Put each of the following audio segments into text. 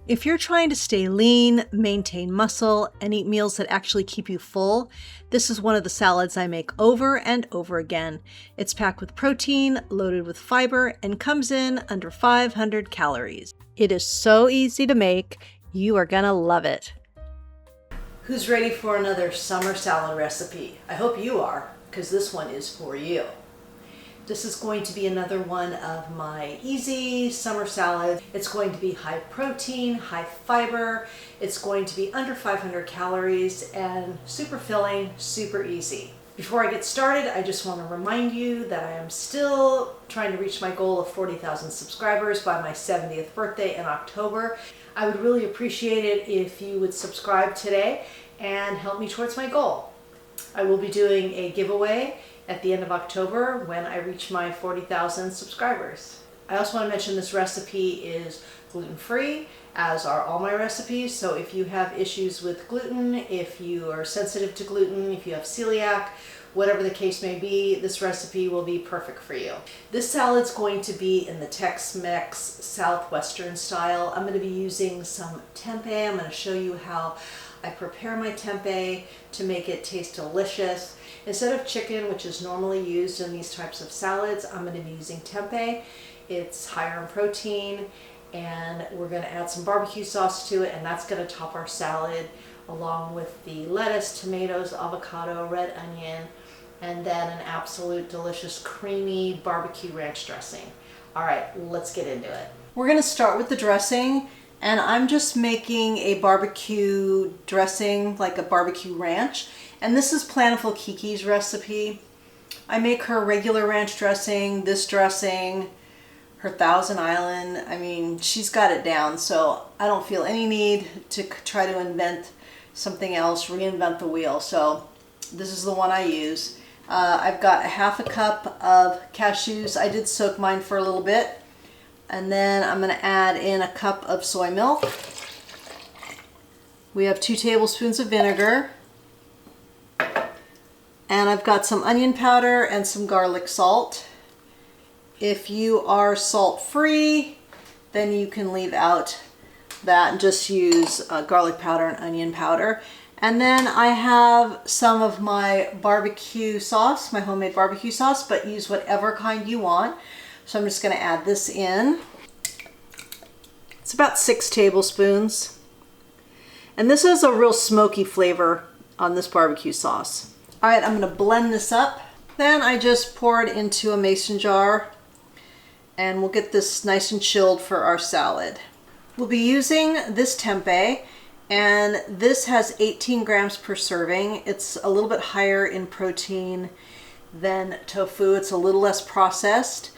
If you're trying to stay lean, maintain muscle, and eat meals that actually keep you full, this is one of the salads I make over and over again. It's packed with protein, loaded with fiber, and comes in under 500 calories. It is so easy to make, you are gonna love it. Who's ready for another summer salad recipe? I hope you are, because this one is for you. This is going to be another one of my easy summer salads. It's going to be high protein, high fiber. It's going to be under 500 calories and super filling, super easy. Before I get started, I just want to remind you that I am still trying to reach my goal of 40,000 subscribers by my 70th birthday in October. I would really appreciate it if you would subscribe today and help me towards my goal. I will be doing a giveaway at the end of October when I reach my 40,000 subscribers. I also want to mention this recipe is gluten-free, as are all my recipes. So if you have issues with gluten, if you are sensitive to gluten, if you have celiac, whatever the case may be, this recipe will be perfect for you. This salad's going to be in the Tex-Mex Southwestern style. I'm going to be using some tempeh. I'm going to show you how I prepare my tempeh to make it taste delicious. Instead of chicken, which is normally used in these types of salads, I'm going to be using tempeh. It's higher in protein, and we're going to add some barbecue sauce to it, and that's going to top our salad along with the lettuce, tomatoes, avocado, red onion, and then an absolute delicious creamy barbecue ranch dressing. All right, let's get into it. We're going to start with the dressing, and I'm just making a barbecue dressing, like a barbecue ranch. And this is Plantiful Kiki's recipe. I make her regular ranch dressing, this dressing, her Thousand Island. I mean, she's got it down, so I don't feel any need to try to invent something else, reinvent the wheel. So this is the one I use. I've got a half a cup of cashews. I did soak mine for a little bit. And then I'm going to add in a cup of soy milk. We have 2 tablespoons of vinegar. And I've got some onion powder and some garlic salt. If you are salt free, then you can leave out that and just use garlic powder and onion powder. And then I have some of my barbecue sauce, my homemade barbecue sauce, but use whatever kind you want. So I'm just going to add this in. It's about 6 tablespoons. And this is a real smoky flavor on this barbecue sauce. All right, I'm going to blend this up. Then I just pour it into a mason jar, and we'll get this nice and chilled for our salad. We'll be using this tempeh, and this has 18 grams per serving. It's a little bit higher in protein than tofu. It's a little less processed.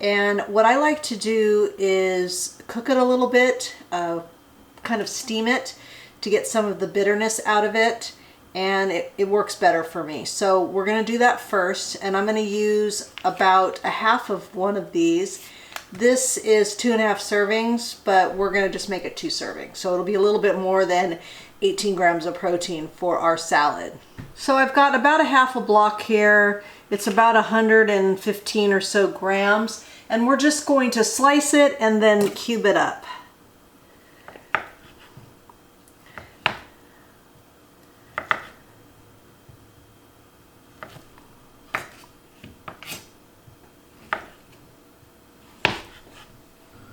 And what I like to do is cook it a little bit, kind of steam it to get some of the bitterness out of it. And it works better for me. So we're going to do that first, and I'm going to use about a half of one of these. This is 2.5 servings, but we're going to just make it 2 servings. So it'll be a little bit more than 18 grams of protein for our salad. So I've got about a half a block here. It's about 115 or so grams, and we're just going to slice it and then cube it up.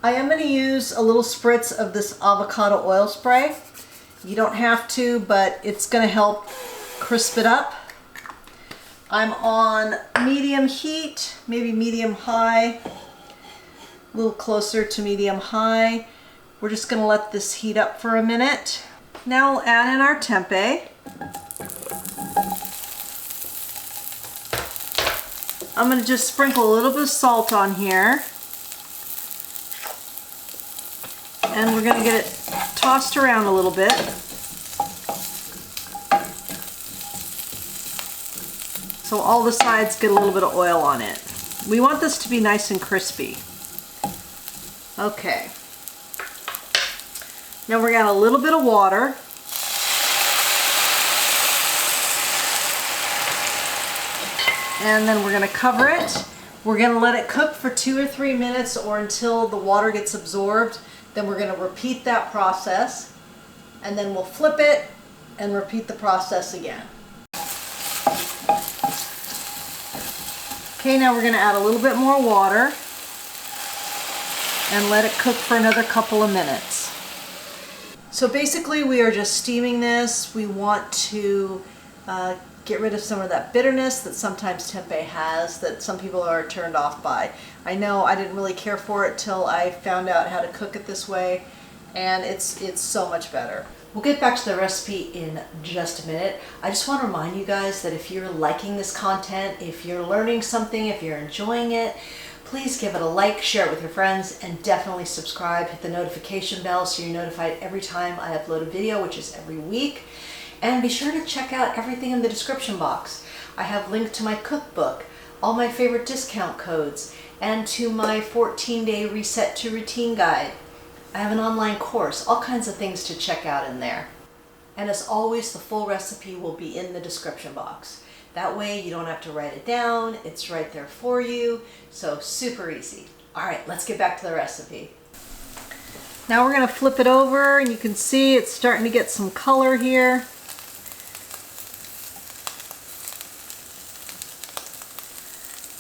I am going to use a little spritz of this avocado oil spray. You don't have to, but it's going to help crisp it up. I'm on medium heat, maybe medium high, a little closer to medium high. We're just going to let this heat up for a minute. Now we'll add in our tempeh. I'm going to just sprinkle a little bit of salt on here. And we're going to get it tossed around a little bit. So all the sides get a little bit of oil on it. We want this to be nice and crispy. Okay. Now we're going to add a little bit of water. And then we're going to cover it. We're going to let it cook for 2 or 3 minutes or until the water gets absorbed Then we're going to repeat that process, and then we'll flip it and repeat the process again. Okay, now we're going to add a little bit more water and let it cook for another couple of minutes. So basically we are just steaming this. We want to get rid of some of that bitterness that sometimes tempeh has, that some people are turned off by. I know I didn't really care for it till I found out how to cook it this way, and it's so much better. We'll get back to the recipe in just a minute. I just want to remind you guys that if you're liking this content, if you're learning something, if you're enjoying it, please give it a like, share it with your friends, and definitely subscribe. Hit the notification bell so you're notified every time I upload a video, which is every week. And be sure to check out everything in the description box. I have links to my cookbook, all my favorite discount codes, and to my 14-day reset to routine guide. I have an online course, all kinds of things to check out in there. And as always, the full recipe will be in the description box. That way you don't have to write it down, it's right there for you, so super easy. All right, let's get back to the recipe. Now we're gonna flip it over, and you can see it's starting to get some color here.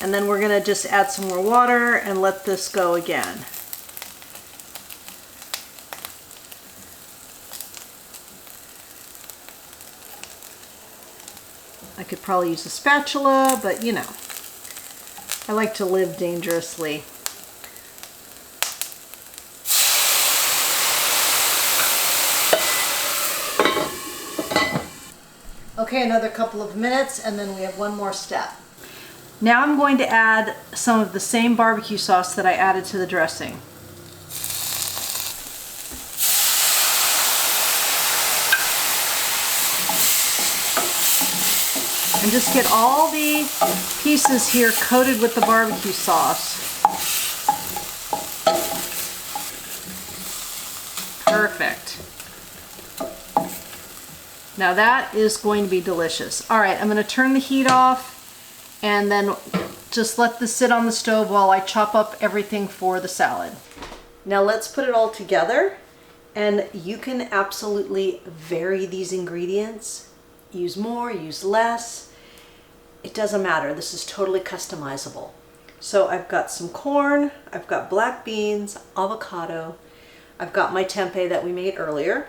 And then we're gonna just add some more water and let this go again. I could probably use a spatula, but you know, I like to live dangerously. Okay, another couple of minutes, and then we have one more step. Now I'm going to add some of the same barbecue sauce that I added to the dressing. And just get all the pieces here coated with the barbecue sauce. Perfect. Now that is going to be delicious. All right, I'm going to turn the heat off and then just let this sit on the stove while I chop up everything for the salad. Now let's put it all together, and you can absolutely vary these ingredients. Use more, use less. It doesn't matter. This is totally customizable. So I've got some corn, I've got black beans, avocado, I've got my tempeh that we made earlier,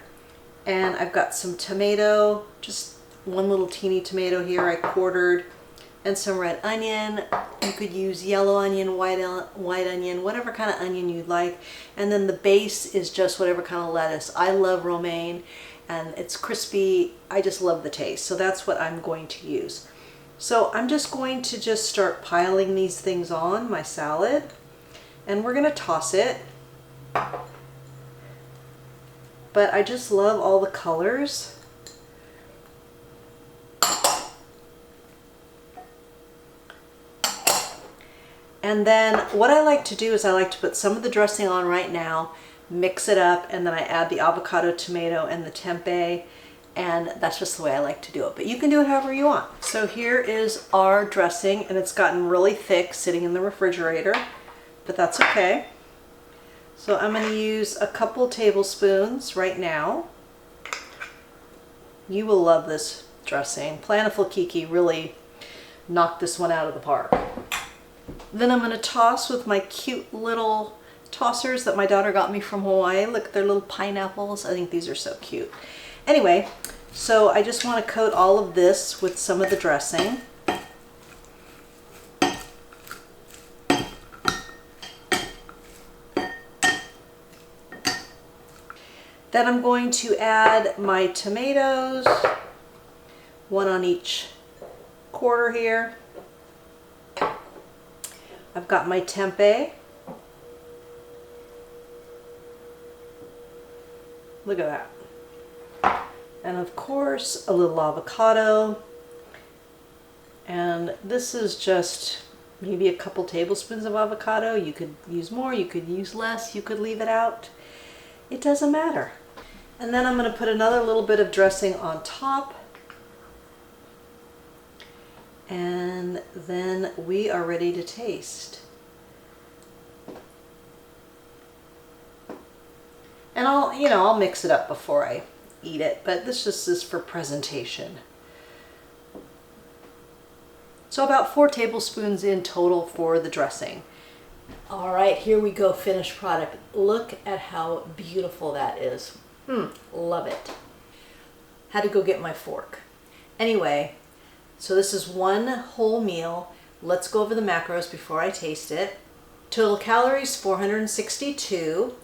and I've got some tomato, just one little teeny tomato here I quartered, and some red onion. You could use yellow onion, white onion, whatever kind of onion you'd like. And then the base is just whatever kind of lettuce. I love romaine, and it's crispy. I just love the taste. So that's what I'm going to use. So I'm just going to just start piling these things on my salad, and we're going to toss it. But I just love all the colors. And then what I like to do is I like to put some of the dressing on right now, mix it up, and then I add the avocado, tomato, and the tempeh, and that's just the way I like to do it. But you can do it however you want. So here is our dressing, and it's gotten really thick sitting in the refrigerator, but that's okay. So I'm going to use a couple tablespoons right now. You will love this dressing. Plantiful Kiki really knocked this one out of the park. Then I'm going to toss with my cute little tossers that my daughter got me from Hawaii. Look, they're little pineapples. I think these are so cute. Anyway, so I just want to coat all of this with some of the dressing. Then I'm going to add my tomatoes, one on each quarter here. I've got my tempeh. Look at that. And of course, a little avocado. And this is just maybe a couple tablespoons of avocado. You could use more, you could use less, you could leave it out. It doesn't matter. And then I'm going to put another little bit of dressing on top. And then we are ready to taste. And I'll mix it up before I eat it, but this just is for presentation. So about 4 tablespoons in total for the dressing. All right, here we go, finished product. Look at how beautiful that is. Love it. Had to go get my fork. Anyway, so this is one whole meal. Let's go over the macros before I taste it. Total calories, 462.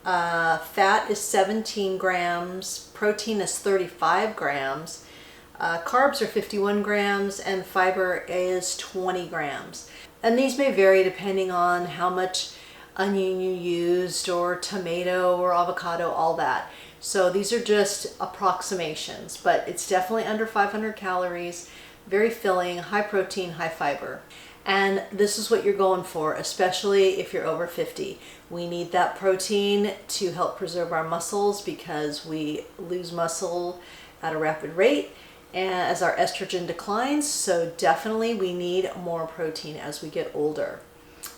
Fat is 17 grams. Protein is 35 grams. Carbs are 51 grams and fiber is 20 grams. And these may vary depending on how much onion you used or tomato or avocado, all that. So these are just approximations, but it's definitely under 500 calories, very filling, high protein, high fiber. And this is what you're going for, especially if you're over 50. We need that protein to help preserve our muscles because we lose muscle at a rapid rate and as our estrogen declines. So definitely we need more protein as we get older.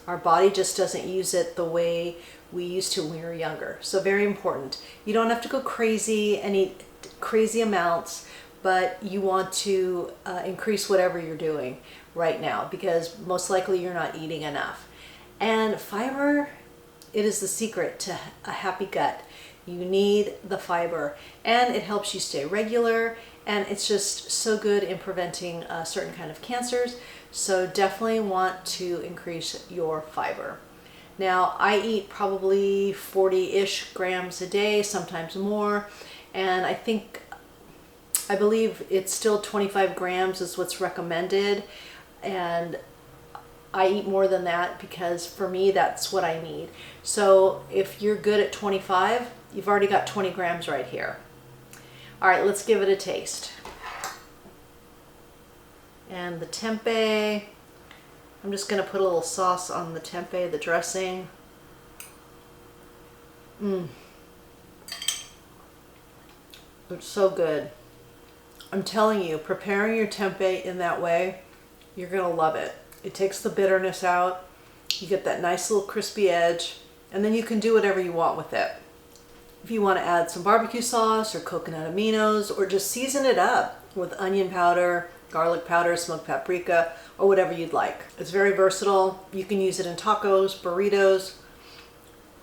Our body just doesn't use it the way we used to when we were younger. So very important. You don't have to go crazy and eat crazy amounts, but you want to increase whatever you're doing right now because most likely you're not eating enough. And fiber, it is the secret to a happy gut. You need the fiber and it helps you stay regular, and it's just so good in preventing certain kind of cancers. So definitely want to increase your fiber. Now I eat probably 40-ish grams a day, sometimes more, and I believe it's still 25 grams is what's recommended, and I eat more than that because for me that's what I need. So if you're good at 25, you've already got 20 grams right here. All right, let's give it a taste. And the tempeh, I'm just going to put a little sauce on the tempeh, the dressing. It's so good. I'm telling you, preparing your tempeh in that way, you're going to love it. It takes the bitterness out. You get that nice little crispy edge, and then you can do whatever you want with it. If you want to add some barbecue sauce or coconut aminos, or just season it up with onion powder, garlic powder, smoked paprika, or whatever you'd like. It's very versatile. You can use it in tacos, burritos,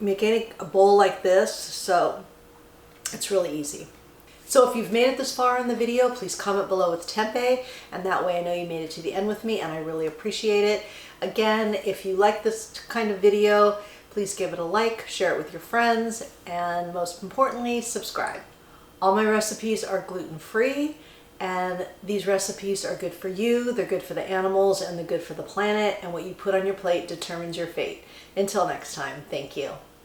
make a bowl like this, so it's really easy. So if you've made it this far in the video, please comment below with tempeh, and that way I know you made it to the end with me, and I really appreciate it. Again, if you like this kind of video, please give it a like, share it with your friends, and most importantly, subscribe. All my recipes are gluten-free, and these recipes are good for you, they're good for the animals, and they're good for the planet, and what you put on your plate determines your fate. Until next time, thank you.